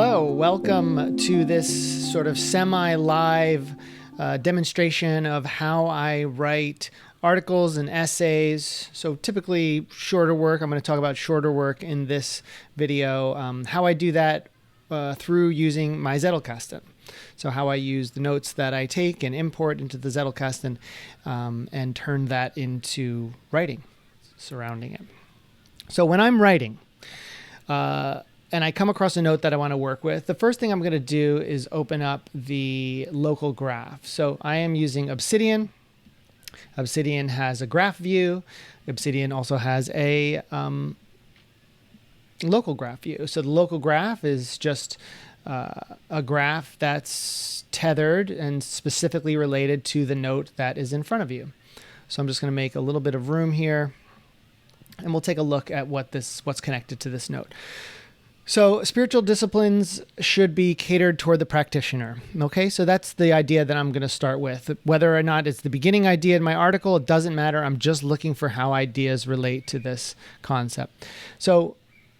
Hello, welcome to this sort of semi-live demonstration of how I write articles and essays. So typically shorter work. I'm going to talk about shorter work in this video. How I do that through using my Zettelkasten. So how I use the notes that I take and import into the Zettelkasten and turn that into writing surrounding it. So when I'm writing, and I come across a note that I want to work with, the first thing I'm going to do is open up the local graph. So I am using Obsidian. Obsidian has a graph view. Obsidian also has a local graph view. So the local graph is just a graph that's tethered and specifically related to the note that is in front of you. So I'm just going to make a little bit of room here, and we'll take a look at what's connected to this note. So spiritual disciplines should be catered toward the practitioner. Okay, so that's the idea that I'm going to start with. Whether or not it's the beginning idea in my article, it doesn't matter. I'm just looking for how ideas relate to this concept. So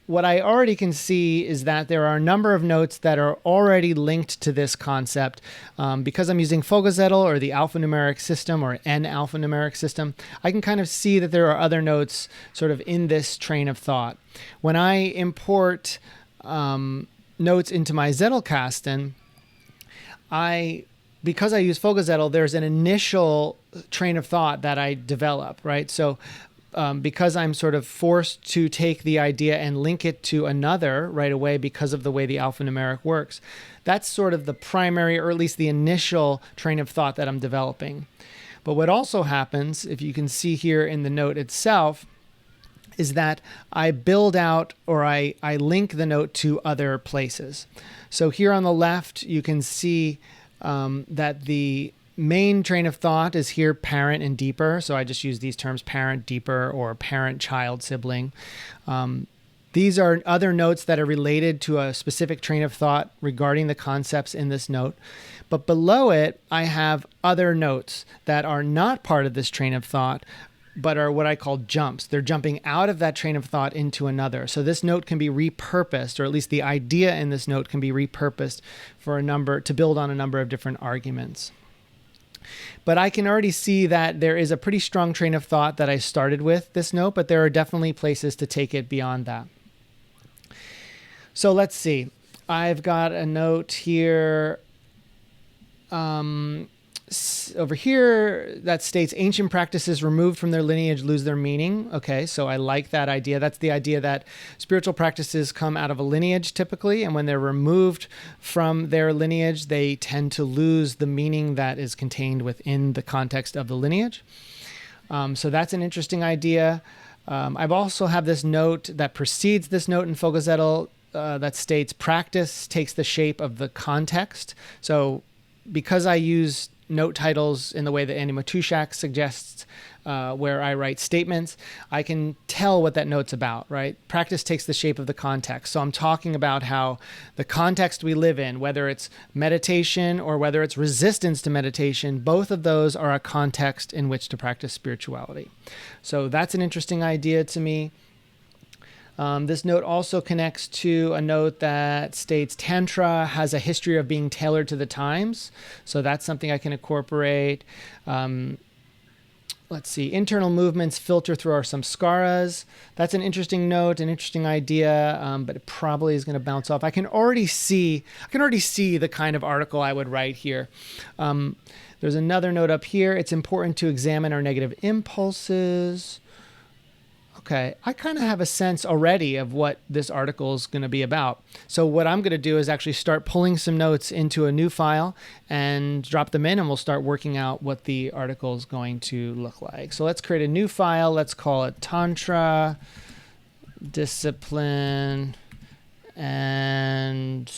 what I already can see is that there are a number of notes that are already linked to this concept. Because I'm using Zettel or the alphanumeric system or N alphanumeric system, I can kind of see that there are other notes sort of in this train of thought. When I import notes into my Zettelkasten, because I use Zettel, there's an initial train of thought that I develop, right? So because I'm sort of forced to take the idea and link it to another right away because of the way the alphanumeric works, that's sort of the primary, or at least the initial train of thought that I'm developing. But what also happens, if you can see here in the note itself, is that I build out, or I link the note to other places. So here on the left, you can see that the main train of thought is here, parent and deeper. So I just use these terms, parent, deeper, or parent, child, sibling. These are other notes that are related to a specific train of thought regarding the concepts in this note. But below it, I have other notes that are not part of this train of thought, but are what I call jumps. They're jumping out of that train of thought into another. So this note can be repurposed, or at least the idea in this note can be repurposed to build on a number of different arguments. But I can already see that there is a pretty strong train of thought that I started with this note, but there are definitely places to take it beyond that. So let's see. I've got a note here over here that states ancient practices removed from their lineage lose their meaning. Okay, so I like that idea. That's the idea that spiritual practices come out of a lineage typically, and when they're removed from their lineage, they tend to lose the meaning that is contained within the context of the lineage. So that's an interesting idea. I've also have this note that precedes this note in Zettel that states practice takes the shape of the context. So because I use note titles in the way that Andy Matuszak suggests, where I write statements, I can tell what that note's about, right? Practice takes the shape of the context. So I'm talking about how the context we live in, whether it's meditation or whether it's resistance to meditation, both of those are a context in which to practice spirituality. So that's an interesting idea to me. This note also connects to a note that states Tantra has a history of being tailored to the times. So that's something I can incorporate. Let's see, internal movements filter through our samskaras. That's an interesting note, an interesting idea, but it probably is going to bounce off. I can already see the kind of article I would write here. There's another note up here. It's important to examine our negative impulses. Okay, I kind of have a sense already of what this article is going to be about. So what I'm going to do is actually start pulling some notes into a new file and drop them in, and we'll start working out what the article is going to look like. So let's create a new file. Let's call it Tantra Discipline and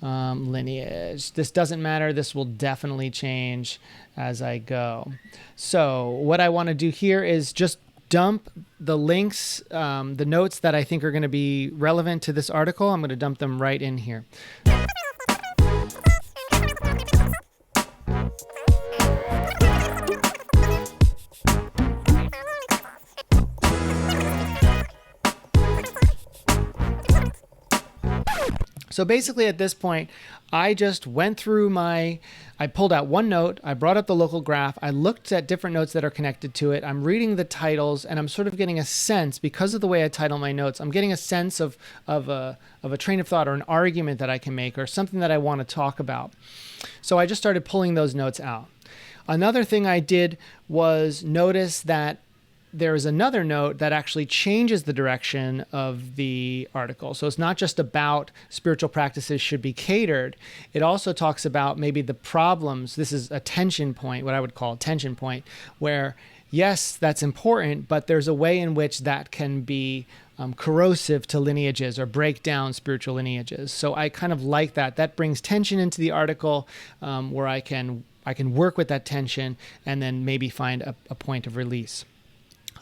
lineage. This doesn't matter. This will definitely change as I go. So what I want to do here is just dump the links, the notes that I think are going to be relevant to this article. I'm going to dump them right in here. So basically at this point, I just went through I pulled out one note, I brought up the local graph, I looked at different notes that are connected to it, I'm reading the titles, and I'm sort of getting a sense, because of the way I title my notes, I'm getting a sense of a train of thought or an argument that I can make or something that I want to talk about. So I just started pulling those notes out. Another thing I did was notice that there is another note that actually changes the direction of the article. So it's not just about spiritual practices should be catered. It also talks about maybe the problems. This is a tension point, what I would call a tension point, where yes, that's important, but there's a way in which that can be corrosive to lineages or break down spiritual lineages. So I kind of like that. That brings tension into the article where I can work with that tension and then maybe find a point of release.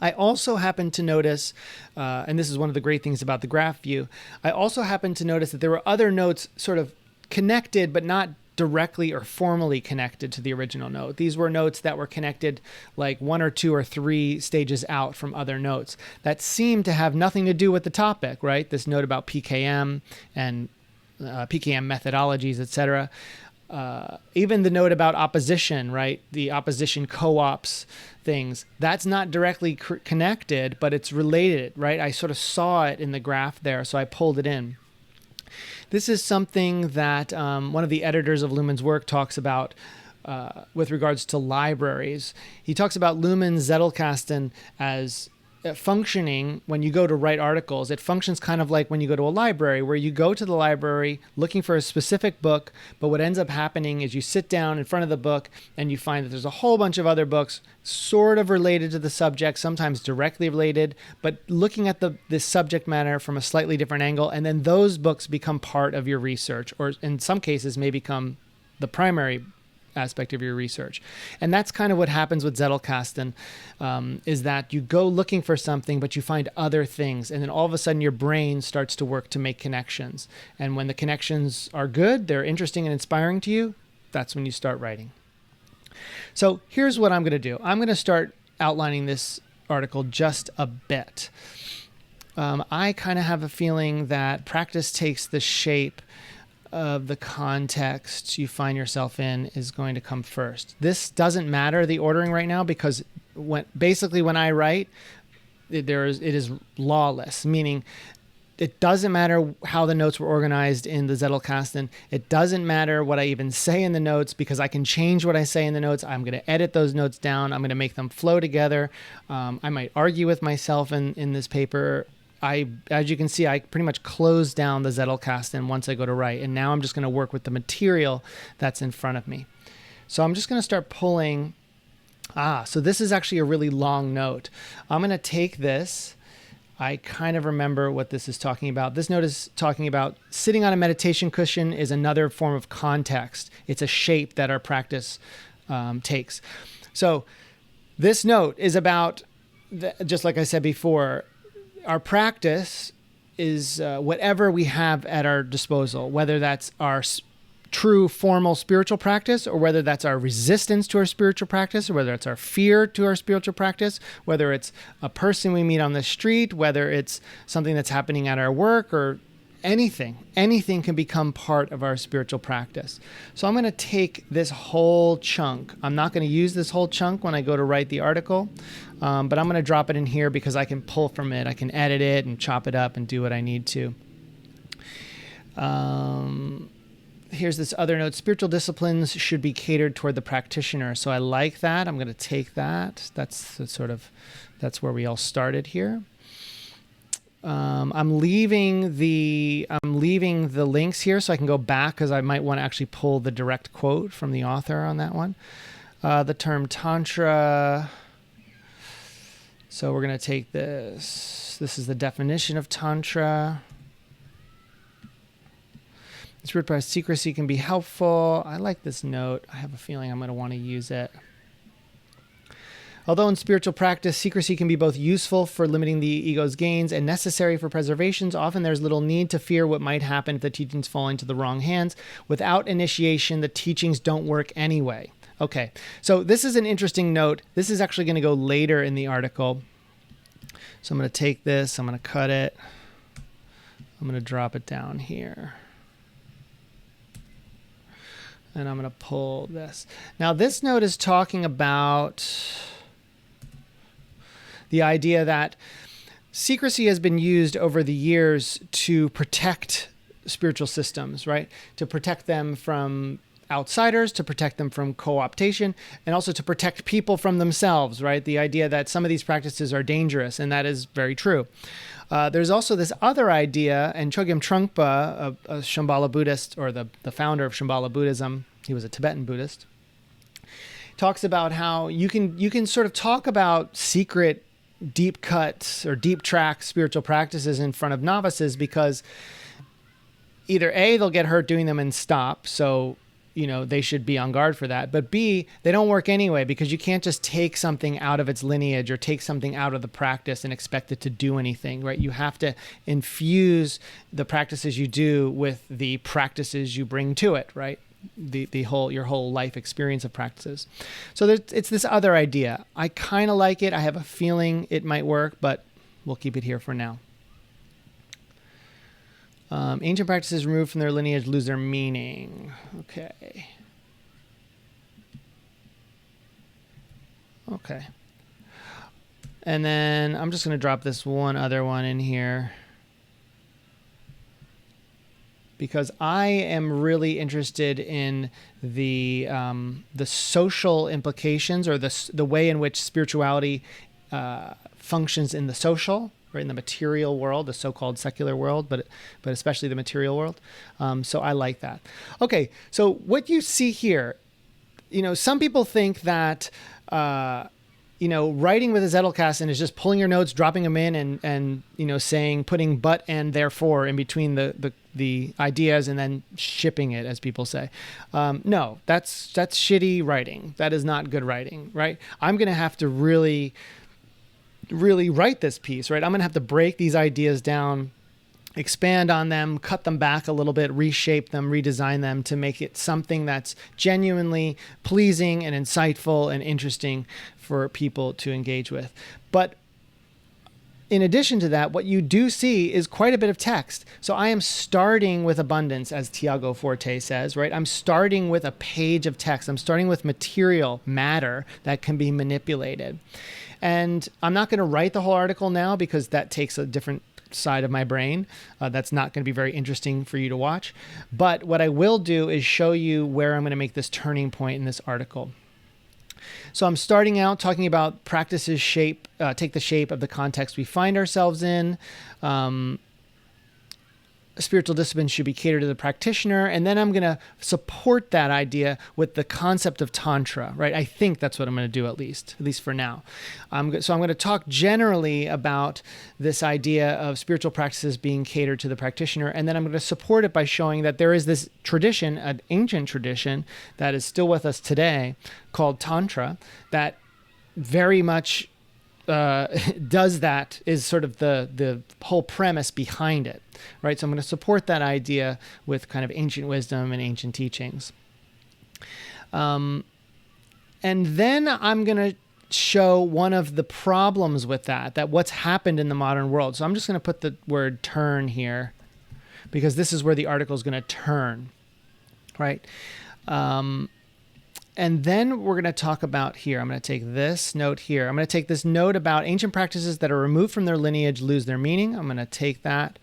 I also happened to notice, and this is one of the great things about the graph view, I also happened to notice that there were other notes sort of connected, but not directly or formally connected to the original note. These were notes that were connected like 1 or 2 or 3 stages out from other notes that seemed to have nothing to do with the topic, right? This note about PKM and PKM methodologies, etc. Even the note about opposition, right? The opposition co-ops things, that's not directly connected, but it's related, right? I sort of saw it in the graph there, so I pulled it in. This is something that one of the editors of Luhmann's work talks about with regards to libraries. He talks about Luhmann's Zettelkasten as functioning when you go to write articles. It functions kind of like when you go to a library, where you go to the library looking for a specific book, but what ends up happening is you sit down in front of the book and you find that there's a whole bunch of other books sort of related to the subject, sometimes directly related, but looking at this subject matter from a slightly different angle, and then those books become part of your research, or in some cases may become the primary aspect of your research. And that's kind of what happens with Zettelkasten, is that you go looking for something, but you find other things. And then all of a sudden your brain starts to work to make connections. And when the connections are good, they're interesting and inspiring to you, that's when you start writing. So here's what I'm going to do. I'm going to start outlining this article just a bit. I kind of have a feeling that practice takes the shape of the context you find yourself in is going to come first. This doesn't matter, the ordering right now, because when I write, it is lawless, meaning it doesn't matter how the notes were organized in the Zettelkasten. It doesn't matter what I even say in the notes, because I can change what I say in the notes. I'm going to edit those notes down. I'm going to make them flow together. I might argue with myself in this paper. As you can see, I pretty much close down the Zettelkasten once I go to write, and now I'm just going to work with the material that's in front of me. So I'm just going to start pulling. So this is actually a really long note. I'm going to take this. I kind of remember what this is talking about. This note is talking about sitting on a meditation cushion is another form of context. It's a shape that our practice takes. So this note is about, just like I said before, our practice is whatever we have at our disposal, whether that's our true formal spiritual practice, or whether that's our resistance to our spiritual practice, or whether it's our fear to our spiritual practice, whether it's a person we meet on the street, whether it's something that's happening at our work, or anything can become part of our spiritual practice. So I'm going to take this whole chunk. I'm not going to use this whole chunk when I go to write the article, but I'm going to drop it in here because I can pull from it. I can edit it and chop it up and do what I need to. Here's this other note. Spiritual disciplines should be catered toward the practitioner. So I like that. I'm going to take that. That's where we all started here. I'm leaving the links here so I can go back, because I might want to actually pull the direct quote from the author on that one. The term Tantra. So we're going to take this. This is the definition of Tantra. Spiritual secrecy can be helpful. I like this note. I have a feeling I'm going to want to use it. Although in spiritual practice, secrecy can be both useful for limiting the ego's gains and necessary for preservations, often there's little need to fear what might happen if the teachings fall into the wrong hands. Without initiation, the teachings don't work anyway. Okay, so this is an interesting note. This is actually going to go later in the article. So I'm going to take this, I'm going to cut it, I'm going to drop it down here. And I'm going to pull this. Now, this note is talking about the idea that secrecy has been used over the years to protect spiritual systems, right? To protect them from outsiders, to protect them from co-optation, and also to protect people from themselves, right? The idea that some of these practices are dangerous, and that is very true. There's also this other idea, and Chogyam Trungpa, a Shambhala Buddhist, or the founder of Shambhala Buddhism, he was a Tibetan Buddhist, talks about how you can sort of talk about secret deep cuts or deep track spiritual practices in front of novices because either A, they'll get hurt doing them and stop, so they should be on guard for that. But B, they don't work anyway because you can't just take something out of its lineage or take something out of the practice and expect it to do anything, right? You have to infuse the practices you do with the practices you bring to it, right? Your whole life experience of practices. So it's this other idea. I kind of like it. I have a feeling it might work, but we'll keep it here for now. Ancient practices removed from their lineage lose their meaning. Okay. And then I'm just going to drop this one other one in here because I am really interested in the social implications or the way in which spirituality functions in the social, right, in the material world, the so-called secular world, but especially the material world. So I like that. Okay, so what you see here, some people think that, writing with a Zettelkasten is just pulling your notes, dropping them in, and saying, putting but and therefore in between the ideas and then shipping it, as people say. No, that's shitty writing. That is not good writing, right? I'm going to have to really write this piece, right? I'm going to have to break these ideas down, expand on them, cut them back a little bit, reshape them, redesign them to make it something that's genuinely pleasing and insightful and interesting for people to engage with. But in addition to that, what you do see is quite a bit of text. So I am starting with abundance, as Tiago Forte says, right? I'm starting with a page of text. I'm starting with material matter that can be manipulated. And I'm not going to write the whole article now because that takes a different side of my brain. That's not going to be very interesting for you to watch. But what I will do is show you where I'm going to make this turning point in this article. So I'm starting out talking about practices take the shape of the context we find ourselves in. Spiritual discipline should be catered to the practitioner. And then I'm going to support that idea with the concept of Tantra, right? I think that's what I'm going to do, at least for now. So I'm going to talk generally about this idea of spiritual practices being catered to the practitioner. And then I'm going to support it by showing that there is this tradition, an ancient tradition that is still with us today called Tantra that very much does that, is sort of the whole premise behind it, right? So I'm going to support that idea with kind of ancient wisdom and ancient teachings. And then I'm going to show one of the problems with that what's happened in the modern world. So I'm just going to put the word turn here because this is where the article is going to turn, right? And then we're going to talk about here. I'm going to take this note here. I'm going to take this note about ancient practices that are removed from their lineage lose their meaning. I'm going to take that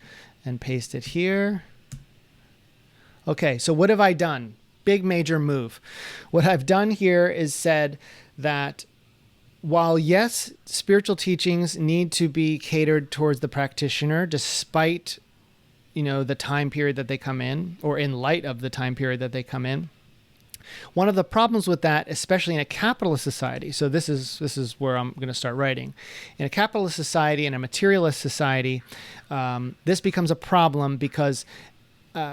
and paste it here. Okay, so what have I done? Big major move. What I've done here is said that while yes, spiritual teachings need to be catered towards the practitioner despite, the time period that they come in, or in light of the time period that they come in, one of the problems with that, especially in a capitalist society, so this is where I'm going to start writing. In a capitalist society, in a materialist society, this becomes a problem because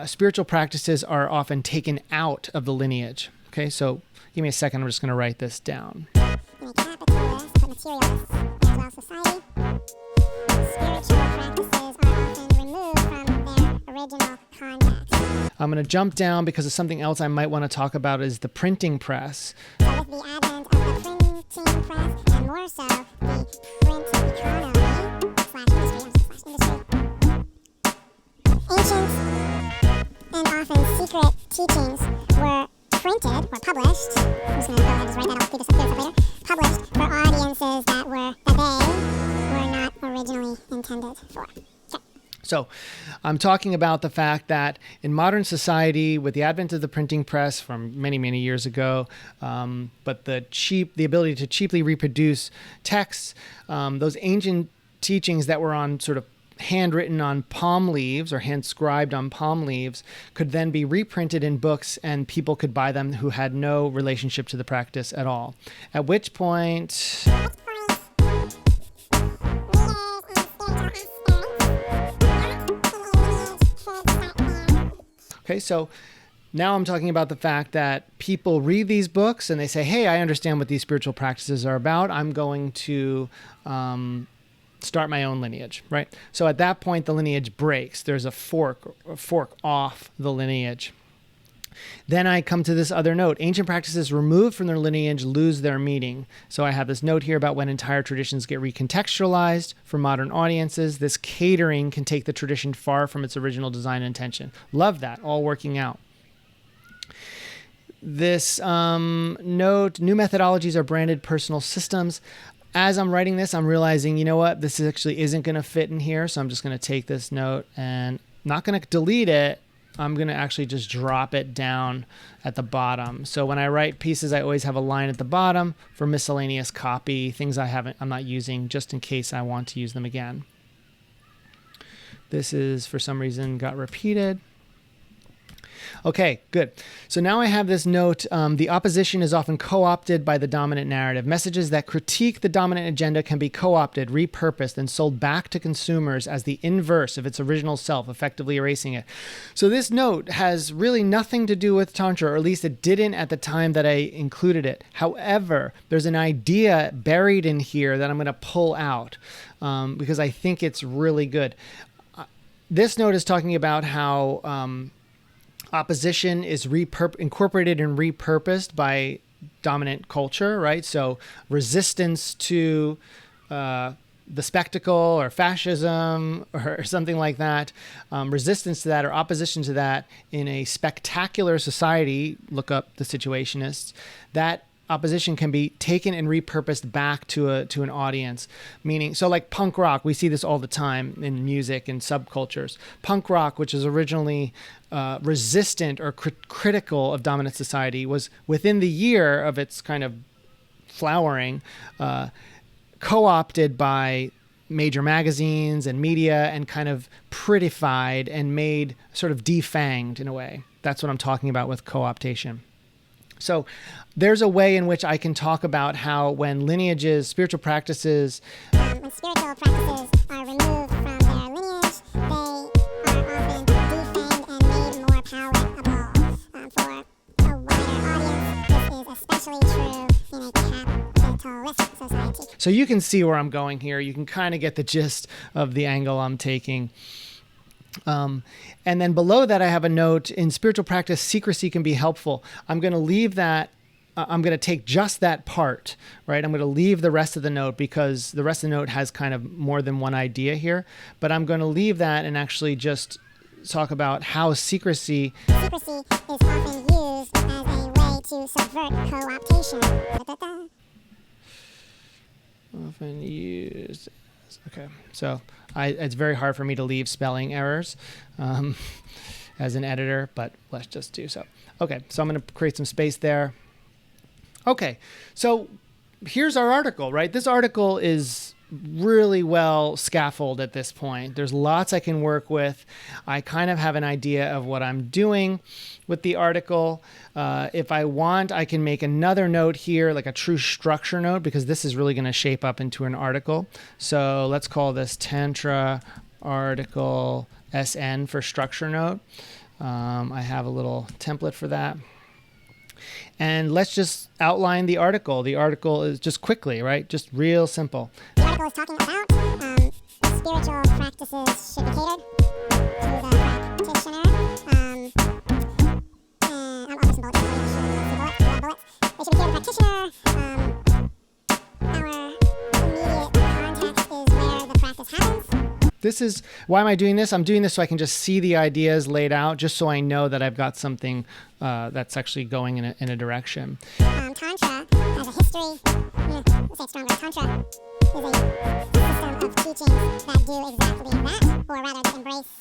spiritual practices are often taken out of the lineage. Okay, so give me a second. I'm just going to write this down. In a capitalist but materialist as well society, spiritual practices are often removed from their original context. I'm going to jump down because of something else I might want to talk about is the printing press. So with the advent of the printing press and more so the print economy / industry, ancient and often secret teachings were printed or published. I'm just going to go ahead and just write that. I'll do this later. Published for audiences that they were not originally intended for. Okay. So I'm talking about the fact that in modern society, with the advent of the printing press from many, many years ago, but the ability to cheaply reproduce texts, those ancient teachings that were on sort of handwritten on palm leaves or hand scribed on palm leaves could then be reprinted in books, and people could buy them who had no relationship to the practice at all. At which point... Okay, so now I'm talking about the fact that people read these books and they say, hey, I understand what these spiritual practices are about. I'm going to start my own lineage, right? So at that point, the lineage breaks. There's a fork off the lineage. Then I come to this other note. Ancient practices removed from their lineage lose their meaning. So I have this note here about when entire traditions get recontextualized for modern audiences. This catering can take the tradition far from its original design intention. Love that, all working out. This note, new methodologies are branded personal systems. As I'm writing this, I'm realizing, you know what, this actually isn't going to fit in here. So I'm just going to take this note and not going to delete it. I'm going to actually just drop it down at the bottom. So when I write pieces, I always have a line at the bottom for miscellaneous copy, things I'm not using, just in case I want to use them again. This is, for some reason, got repeated. Okay, good. So now I have this note. The opposition is often co-opted by the dominant narrative. Messages that critique the dominant agenda can be co-opted, repurposed, and sold back to consumers as the inverse of its original self, effectively erasing it. So this note has really nothing to do with Tantra, or at least it didn't at the time that I included it. However, there's an idea buried in here that I'm going to pull out because I think it's really good. This note is talking about how... opposition is incorporated and repurposed by dominant culture, right? So resistance to the spectacle or fascism or something like that, resistance to that or opposition to that in a spectacular society, look up the Situationists, that opposition can be taken and repurposed back to an audience. Meaning, so like punk rock, we see this all the time in music and subcultures. Punk rock, which is originally resistant or critical of dominant society, was within the year of its kind of flowering, co-opted by major magazines and media and kind of prettified and made sort of defanged in a way. That's what I'm talking about with co-optation. So there's a way in which I can talk about how when lineages, spiritual practices... when spiritual practices are removed from their lineage, they are often defanged and made more palatable for a wider audience. This is especially true in a capitalist society. So you can see where I'm going here. You can kind of get the gist of the angle I'm taking. And then below that, I have a note, in spiritual practice, secrecy can be helpful. I'm going to leave that. I'm going to take just that part, right? I'm going to leave the rest of the note because the rest of the note has kind of more than one idea here, but I'm going to leave that and actually just talk about how secrecy is often used as a way to subvert co-optation. Often used. Okay, so it's very hard for me to leave spelling errors as an editor, but let's just do so. Okay, so I'm going to create some space there. Okay, so here's our article, right? This article is really well scaffolded at this point. There's lots I can work with. I kind of have an idea of what I'm doing with the article. If I want, I can make another note here, like a true structure note, because this is really going to shape up into an article. So let's call this Tantra article SN for structure note. I have a little template for that. And let's just outline the article. The article is just quickly, right? Just real simple. The article is talking about spiritual practices should be catered to the practitioner. I'll do some bullets. They should be catered to the practitioner. Our immediate context is where the practice happens. This is, why am I doing this? I'm doing this so I can just see the ideas laid out, just so I know that I've got something that's actually going in a direction. Tantra has a history, let's say stronger. Tantra is a system of teachings that do exactly that, or rather that embrace.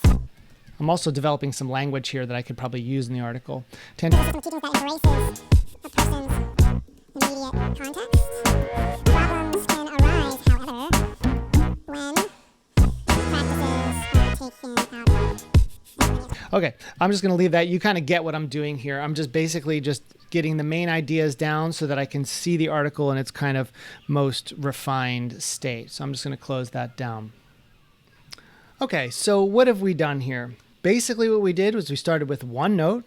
I'm also developing some language here that I could probably use in the article. It's a system of teachings that embraces a person's immediate context. Problems can arise, however, when practices are taken out of. Okay, I'm just going to leave that. You kind of get what I'm doing here. I'm just basically just getting the main ideas down so that I can see the article in its kind of most refined state. So I'm just going to close that down. Okay, so what have we done here? Basically what we did was we started with one note.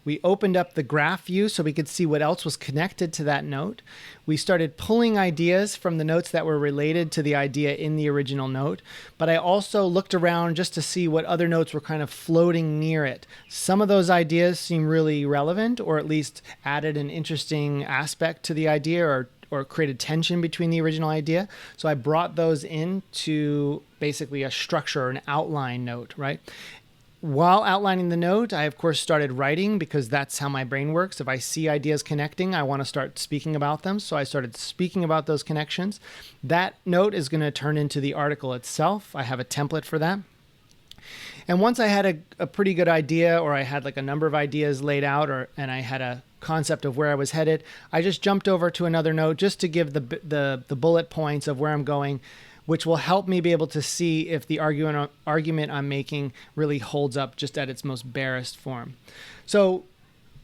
We opened up the graph view so we could see what else was connected to that note. We started pulling ideas from the notes that were related to the idea in the original note. But I also looked around just to see what other notes were kind of floating near it. Some of those ideas seem really relevant, or at least added an interesting aspect to the idea, or created tension between the original idea. So I brought those into basically a structure, an outline note, right? While outlining the note, I of course started writing, because that's how my brain works. If I see ideas connecting, I want to start speaking about them. So I started speaking about those connections. That note is going to turn into the article itself. I have a template for that. And once I had a pretty good idea, or I had like a number of ideas laid out, and I had a concept of where I was headed, I just jumped over to another note just to give the bullet points of where I'm going, which will help me be able to see if the argument I'm making really holds up just at its most barest form. So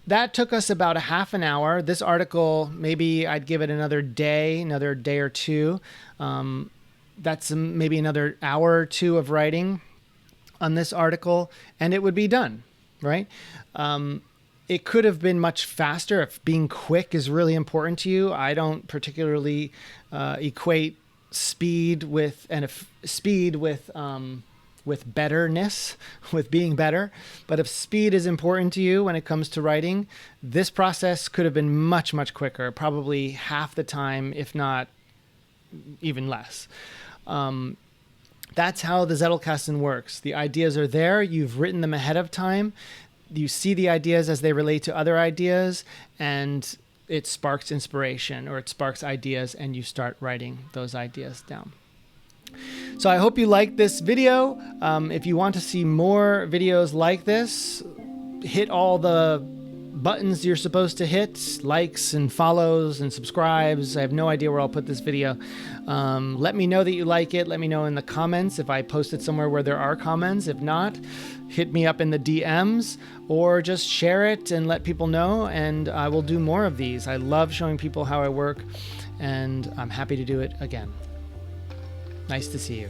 that took us about a half an hour. This article, maybe I'd give it another day or two. That's maybe another hour or two of writing on this article, and it would be done, right? It could have been much faster if being quick is really important to you. I don't particularly equate speed with betterness, with being better. But if speed is important to you when it comes to writing, this process could have been much, much quicker, probably half the time, if not even less. That's how the Zettelkasten works. The ideas are there. You've written them ahead of time. You see the ideas as they relate to other ideas, and it sparks inspiration, or it sparks ideas, and you start writing those ideas down. So I hope you liked this video. If you want to see more videos like this, hit all the buttons you're supposed to hit, likes and follows and subscribes. I have no idea where I'll put this video. Let me know that you like it. Let me know in the comments if I post it somewhere where there are comments. If not, hit me up in the DMs, or just share it and let people know, and I will do more of these. I love showing people how I work, and I'm happy to do it again. Nice to see you.